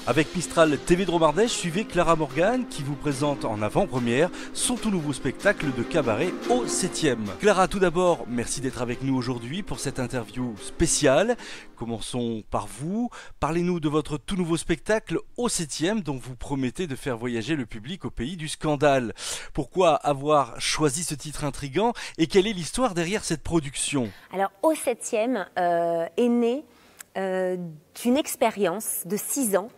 Avec Mistral TV de Romardèche, suivez Clara Morgan qui vous présente en avant-première son tout nouveau spectacle de cabaret au 7e. Clara, tout d'abord, merci d'être avec nous aujourd'hui pour cette interview spéciale. Commençons par vous. Parlez-nous de votre tout nouveau spectacle au 7e dont vous promettez de faire voyager le public au pays du scandale. Pourquoi avoir choisi ce titre intriguant et quelle est l'histoire derrière cette production? Alors, au 7e est né d'une expérience de 6 ans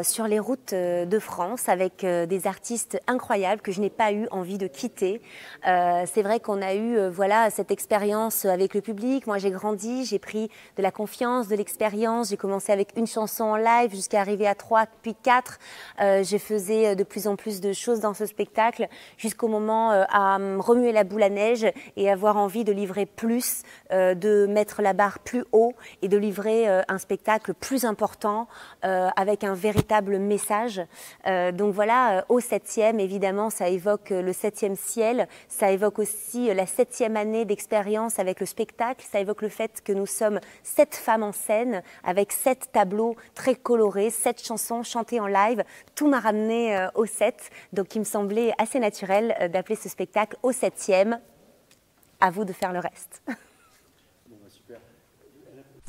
sur les routes de France avec des artistes incroyables que je n'ai pas eu envie de quitter. C'est vrai qu'on a eu voilà, cette expérience avec le public. Moi, j'ai grandi, j'ai pris de la confiance, de l'expérience. J'ai commencé avec une chanson en live jusqu'à arriver à 3, puis 4. Je faisais de plus en plus de choses dans ce spectacle jusqu'au moment à remuer la boule à neige et avoir envie de livrer plus, de mettre la barre plus haut et de livrer un spectacle plus important avec un véritable message. Donc voilà, au 7e, évidemment, ça évoque le 7e ciel, ça évoque aussi la 7e année d'expérience avec le spectacle, ça évoque le fait que nous sommes 7 femmes en scène, avec 7 tableaux très colorés, 7 chansons chantées en live. Tout m'a ramené au 7, donc il me semblait assez naturel d'appeler ce spectacle au 7e. À vous de faire le reste.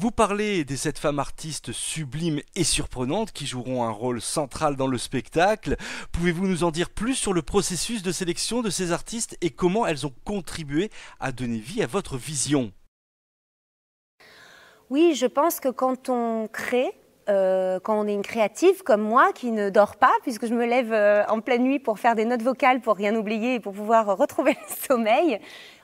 Vous parlez des 7 femmes artistes sublimes et surprenantes qui joueront un rôle central dans le spectacle. Pouvez-vous nous en dire plus sur le processus de sélection de ces artistes et comment elles ont contribué à donner vie à votre vision? Oui, je pense que quand on crée, quand on est une créative comme moi qui ne dort pas puisque je me lève en pleine nuit pour faire des notes vocales pour rien oublier et pour pouvoir retrouver le sommeil,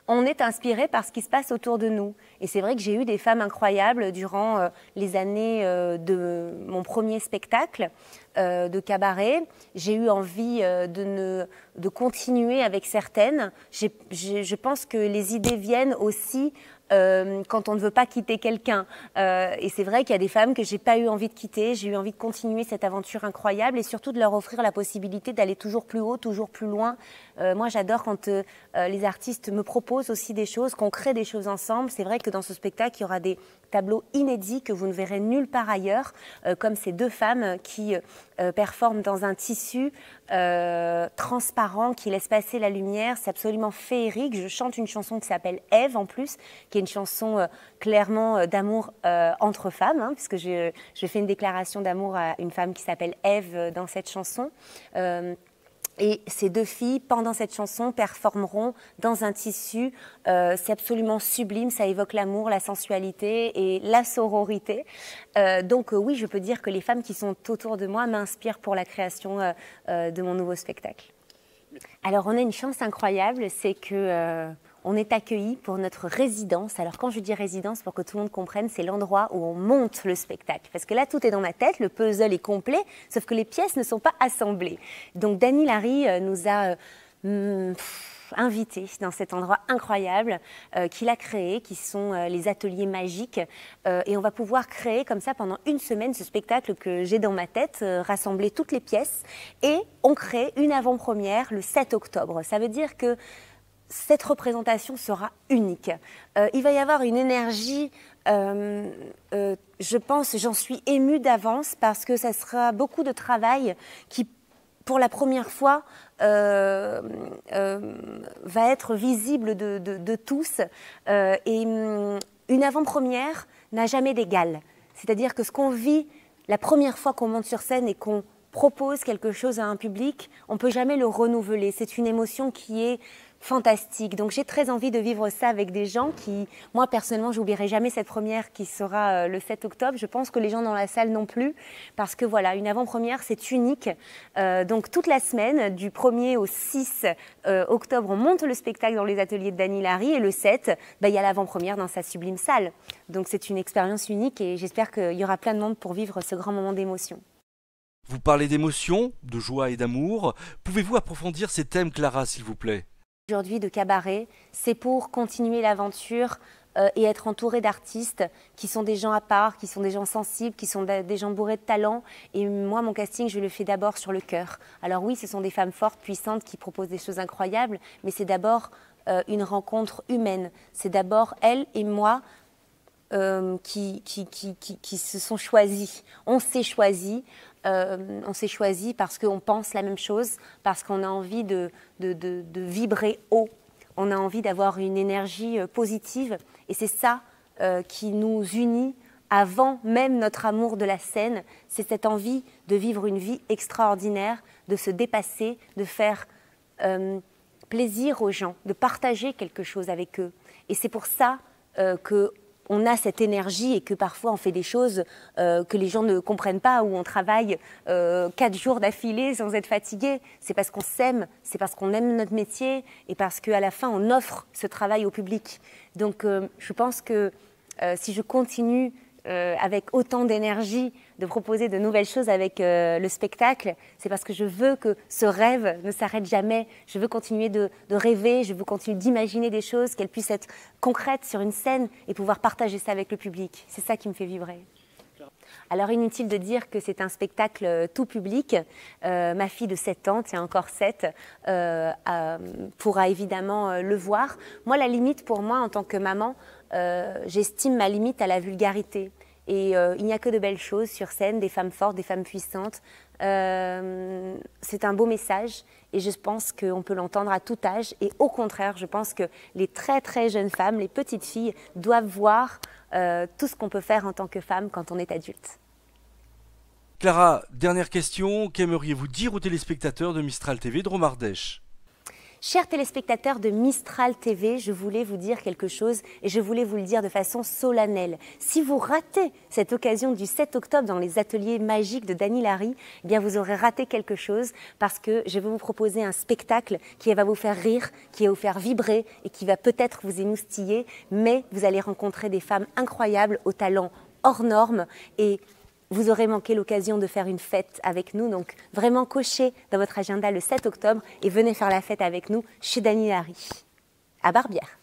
on est inspiré par ce qui se passe autour de nous. Et c'est vrai que j'ai eu des femmes incroyables durant les années de mon premier spectacle de cabaret. J'ai eu envie de continuer avec certaines. Je pense que les idées viennent aussi quand on ne veut pas quitter quelqu'un. Et c'est vrai qu'il y a des femmes que j'ai pas eu envie de quitter. J'ai eu envie de continuer cette aventure incroyable et surtout de leur offrir la possibilité d'aller toujours plus haut, toujours plus loin. Moi, j'adore quand les artistes me proposent aussi des choses, qu'on crée des choses ensemble. C'est vrai que dans ce spectacle, il y aura des tableaux inédits que vous ne verrez nulle part ailleurs, comme ces 2 femmes qui performent dans un tissu transparent qui laisse passer la lumière. C'est absolument féerique. Je chante une chanson qui s'appelle Ève en plus, qui est une chanson clairement d'amour entre femmes, hein, puisque je fais une déclaration d'amour à une femme qui s'appelle Ève dans cette chanson. Et ces 2 filles, pendant cette chanson, performeront dans un tissu. C'est absolument sublime, ça évoque l'amour, la sensualité et la sororité. Donc oui, je peux dire que les femmes qui sont autour de moi m'inspirent pour la création de mon nouveau spectacle. Alors on a une chance incroyable, c'est que on est accueillis pour notre résidence. Alors quand je dis résidence, pour que tout le monde comprenne, c'est l'endroit où on monte le spectacle. Parce que là, tout est dans ma tête, le puzzle est complet, sauf que les pièces ne sont pas assemblées. Donc Dany Larry nous a invités dans cet endroit incroyable qu'il a créé, qui sont les ateliers magiques. Et on va pouvoir créer comme ça pendant une semaine ce spectacle que j'ai dans ma tête, rassembler toutes les pièces. Et on crée une avant-première le 7 octobre. Ça veut dire que cette représentation sera unique. Il va y avoir une énergie, je pense, j'en suis émue d'avance parce que ça sera beaucoup de travail qui, pour la première fois, va être visible de tous. Et une avant-première n'a jamais d'égal. C'est-à-dire que ce qu'on vit la première fois qu'on monte sur scène et qu'on propose quelque chose à un public, on ne peut jamais le renouveler. C'est une émotion qui est fantastique. Donc j'ai très envie de vivre ça avec des gens qui, moi personnellement, j'oublierai jamais cette première qui sera le 7 octobre. Je pense que les gens dans la salle non plus, parce que voilà, une avant-première, c'est unique. Donc toute la semaine, du 1er au 6 octobre, on monte le spectacle dans les ateliers de Dany Larry et le 7, il y a l'avant-première dans sa sublime salle. Donc c'est une expérience unique et j'espère qu'il y aura plein de monde pour vivre ce grand moment d'émotion. Vous parlez d'émotion, de joie et d'amour. Pouvez-vous approfondir ces thèmes, Clara, s'il vous plaît? Aujourd'hui de cabaret, c'est pour continuer l'aventure et être entouré d'artistes qui sont des gens à part, qui sont des gens sensibles, qui sont des gens bourrés de talent. Et moi, mon casting, je le fais d'abord sur le cœur. Alors oui, ce sont des femmes fortes, puissantes, qui proposent des choses incroyables, mais c'est d'abord une rencontre humaine. C'est d'abord elles et moi qui se sont choisis. On s'est choisis on s'est choisi parce qu'on pense la même chose, parce qu'on a envie de vibrer haut, on a envie d'avoir une énergie positive. Et c'est ça qui nous unit avant même notre amour de la scène. C'est cette envie de vivre une vie extraordinaire, de se dépasser, de faire plaisir aux gens, de partager quelque chose avec eux. Et c'est pour ça qu'on a cette énergie et que parfois on fait des choses que les gens ne comprennent pas, où on travaille 4 jours d'affilée sans être fatigué. C'est parce qu'on s'aime, c'est parce qu'on aime notre métier et parce qu'à la fin on offre ce travail au public. Donc je pense que si je continue avec autant d'énergie de proposer de nouvelles choses avec le spectacle, c'est parce que je veux que ce rêve ne s'arrête jamais. Je veux continuer de rêver, je veux continuer d'imaginer des choses, qu'elles puissent être concrètes sur une scène et pouvoir partager ça avec le public. C'est ça qui me fait vibrer. Alors inutile de dire que c'est un spectacle tout public. Ma fille de 7 ans, tiens encore 7, pourra évidemment le voir. Moi, la limite pour moi en tant que maman, j'estime ma limite à la vulgarité. Et il n'y a que de belles choses sur scène, des femmes fortes, des femmes puissantes. C'est un beau message et je pense qu'on peut l'entendre à tout âge. Et au contraire, je pense que les très très jeunes femmes, les petites filles, doivent voir tout ce qu'on peut faire en tant que femme quand on est adulte. Clara, dernière question. Qu'aimeriez-vous dire aux téléspectateurs de Mistral TV de Romardèche ? Chers téléspectateurs de Mistral TV, je voulais vous dire quelque chose et je voulais vous le dire de façon solennelle. Si vous ratez cette occasion du 7 octobre dans les ateliers magiques de Dany Larry, eh bien vous aurez raté quelque chose parce que je vais vous proposer un spectacle qui va vous faire rire, qui va vous faire vibrer et qui va peut-être vous émoustiller, mais vous allez rencontrer des femmes incroyables au talent hors norme et vous aurez manqué l'occasion de faire une fête avec nous, donc vraiment cochez dans votre agenda le 7 octobre et venez faire la fête avec nous chez Dany Larry, à Barbières.